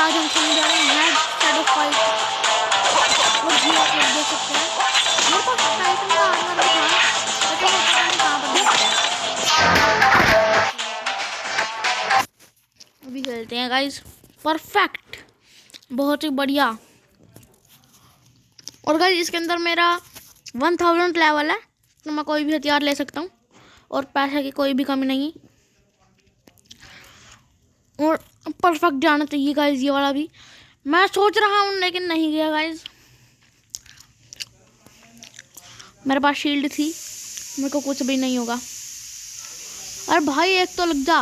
आज हम खेलने जा रहे हैं शैडो फाइट। और ये आप लोग देख सकते हैं मेरे पास टाइटन का आर्मर भी था, लेकिन वो पता नहीं कहाँ पर गया। अभी खेलते हैं गाइस। परफेक्ट, बहुत ही बढ़िया। और गाइस इसके अंदर मेरा 1000 लेवल है, तो मैं कोई भी हथियार ले सकता हूँ और पैसे की कोई भी कमी नहीं। और परफेक्ट जाना चाहिए गाइस ये वाला भी। मैं सोच रहा हूँ लेकिन नहीं गया गाइस। मेरे पास शील्ड थी, मेरे को कुछ भी नहीं होगा। अरे भाई एक तो लग जा।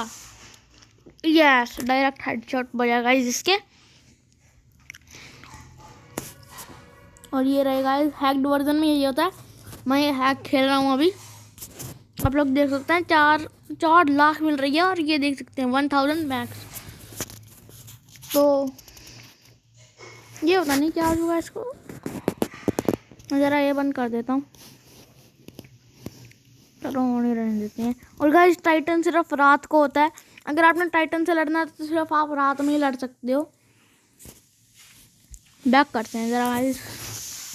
यस, डायरेक्ट हेडशॉट बजा गाइस इसके। और ये रहे गाइस हैक्ड वर्जन में यही होता है। मैं ये हैक खेल रहा हूँ अभी। आप लोग देख सकते हैं 4 लाख मिल रही है, और ये देख सकते हैं 1000 मैक्स। तो ये पता नहीं क्या होगा इसको। ज़रा ये बंद कर देता हूँ, चलो होने रहने देते हैं। और गाइस टाइटन सिर्फ रात को होता है। अगर आपने टाइटन से लड़ना है तो सिर्फ आप रात में ही लड़ सकते हो। बैक करते हैं ज़रा गाइस।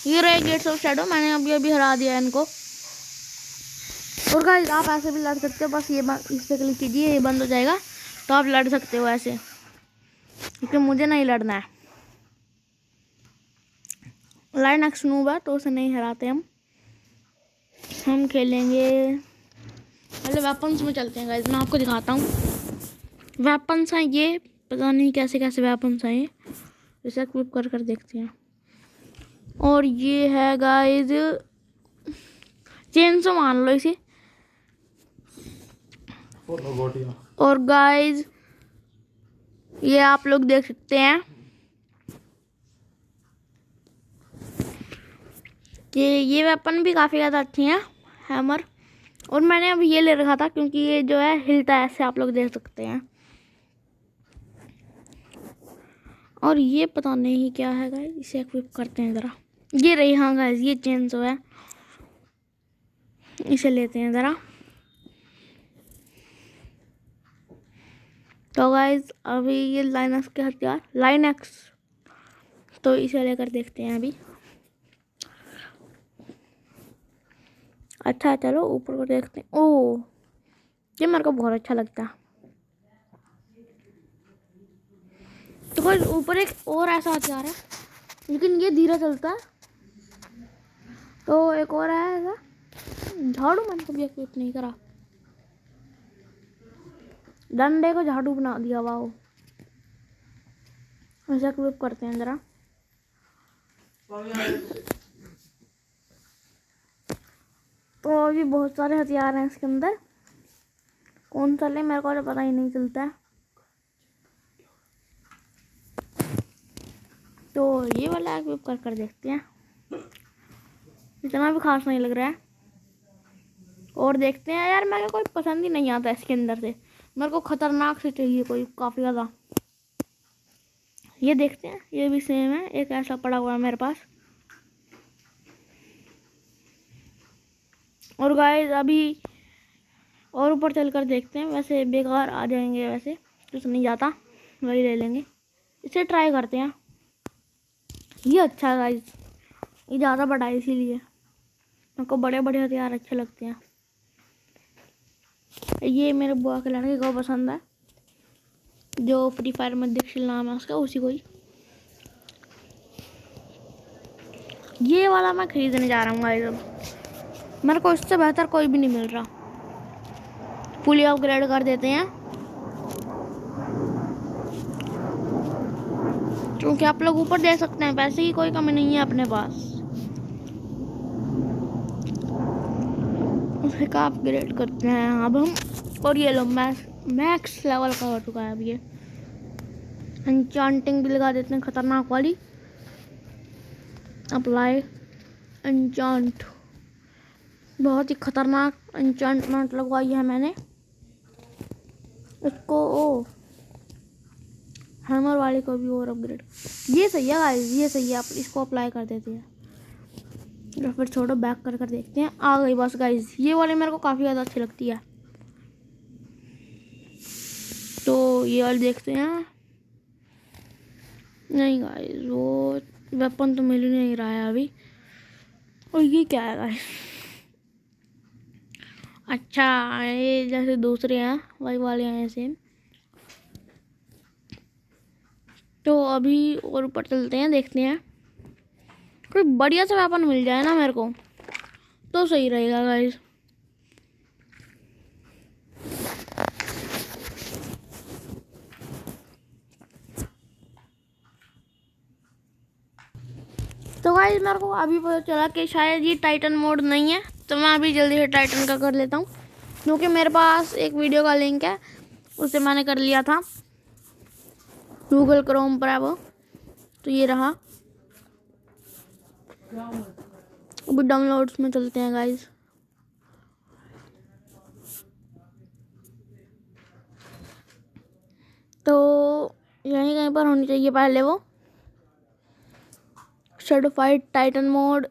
ये रहे गेट्स ऑफ शैडो, मैंने अभी अभी हरा दिया इनको। और गाइस आप ऐसे भी लड़ सकते हो, बस ये इस पर क्लिक कीजिए, ये बंद हो जाएगा, तो आप लड़ सकते हो ऐसे, क्योंकि मुझे नहीं लड़ना है। लाइन एक्स नूब है तो उसे नहीं हराते हम खेलेंगे। पहले वेपन्स में चलते हैं गाइस, मैं आपको दिखाता हूँ। वेपन्स हैं ये, पता नहीं कैसे कैसे वेपन्स हैं ये, इसे क्लिक कर कर देखते हैं। और ये है गाइस चेन से मान लो इसे। और गाइस ये आप लोग देख सकते हैं कि ये वेपन भी काफ़ी ज़्यादा अच्छी हैं, हैमर। और मैंने अब ये ले रखा था क्योंकि ये जो है हिलता है ऐसे, आप लोग देख सकते हैं। और ये पता नहीं क्या है गाइस, इसे इक्विप करते हैं ज़रा। ये रही, हाँ गाइस ये चेन जो है, इसे लेते हैं ज़रा। तो गाइस अभी ये लाइनक्स के हथियार, लाइनक्स, तो इसे लेकर देखते हैं अभी। अच्छा चलो ऊपर को देखते हैं। ओह ये मेरे को बहुत अच्छा लगता है। तो कोई ऊपर एक और ऐसा हथियार है, लेकिन ये धीरे चलता है। तो एक और है ऐसा झाड़ू, मैंने कभी इक्विप नहीं करा। डंडे को झाड़ू बना दिया, वाह। ऐसा इक्विप करते हैं जरा। तो अभी बहुत सारे हथियार हैं इसके अंदर, कौन सा ले मेरे को तो पता ही नहीं चलता है। तो ये वाला इक्विप कर कर देखते हैं, इतना भी खास नहीं लग रहा है। और देखते हैं यार, मेरे को कोई पसंद ही नहीं आता इसके अंदर से, मेरे को खतरनाक से चाहिए कोई काफ़ी ज़्यादा। ये देखते हैं, ये भी सेम है, एक ऐसा पड़ा हुआ है मेरे पास। और गाइस अभी और ऊपर चलकर देखते हैं, वैसे बेकार आ जाएंगे, वैसे कुछ नहीं जाता, वही ले लेंगे। इसे ट्राई करते हैं। ये अच्छा है गाइस, ये ज़्यादा बड़ा है इसीलिए मेरे को बड़े बड़े हथियार अच्छे लगते हैं। ये मेरे बुआ के लड़के को पसंद है, जो फ्री फायर में दीक्षित नाम है उसका, उसी को ही। ये वाला मैं खरीदने जा रहा हूँ गाइस। अब मेरे को इससे बेहतर कोई भी नहीं मिल रहा। फुली अपग्रेड कर देते हैं, क्योंकि आप लोग ऊपर देख सकते हैं पैसे की कोई कमी नहीं है अपने पास। उसे का अपग्रेड करते हैं अब हम। और ये लो मैक्स लेवल का हो चुका है अब ये। एन्चांटिंग भी लगा देते हैं खतरनाक वाली, अप्लाई एन्चांट। बहुत ही खतरनाक एन्चांटमेंट लगवाई है मैंने इसको। ओ हैमर वाले को भी और अपग्रेड, ये सही है गाइस, ये सही है। आप इसको अप्लाई कर देते हैं, तो फिर छोड़ो बैक कर कर देखते हैं। आ गई बस गाइस, ये वाली मेरे को काफ़ी ज़्यादा अच्छी लगती है, तो ये वाली देखते हैं। नहीं गाइस, वो वेपन तो मिल ही नहीं रहा है अभी। और ये क्या है गाइस? अच्छा, ये जैसे दूसरे हैं वही वाले हैं सेम। तो अभी और ऊपर चलते हैं, देखते हैं कोई बढ़िया सा वेपन मिल जाए ना मेरे को तो सही रहेगा गाइस। तो गाइस मेरे को अभी पता चला कि शायद ये टाइटन मोड नहीं है, तो मैं अभी जल्दी से टाइटन का कर लेता हूँ, क्योंकि मेरे पास एक वीडियो का लिंक है, उसे मैंने कर लिया था गूगल क्रोम पर है वो। तो ये रहा, अभी डाउनलोड्स में चलते हैं गाइस। तो यहीं कहीं पर होनी चाहिए पहले वो सर्टिफाइड टाइटन मोड।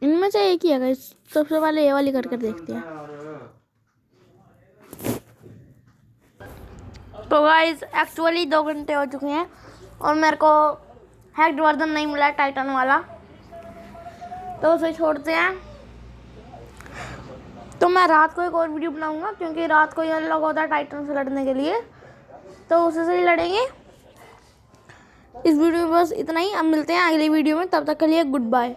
इनमें से एक ही है गाइस, सबसे पहले ये वाली करके देखते हैं। तो गाइस एक्चुअली 2 घंटे हो चुके हैं और मेरे को हैक्ड वर्जन नहीं मिला है टाइटन वाला, तो उसे छोड़ते हैं। तो मैं रात को एक और वीडियो बनाऊंगा, क्योंकि रात को ही अनलॉक होता है टाइटन से लड़ने के लिए, तो उसे से ही लड़ेंगे। इस वीडियो में बस इतना ही, अब मिलते हैं अगली वीडियो में, तब तक के लिए गुड बाय।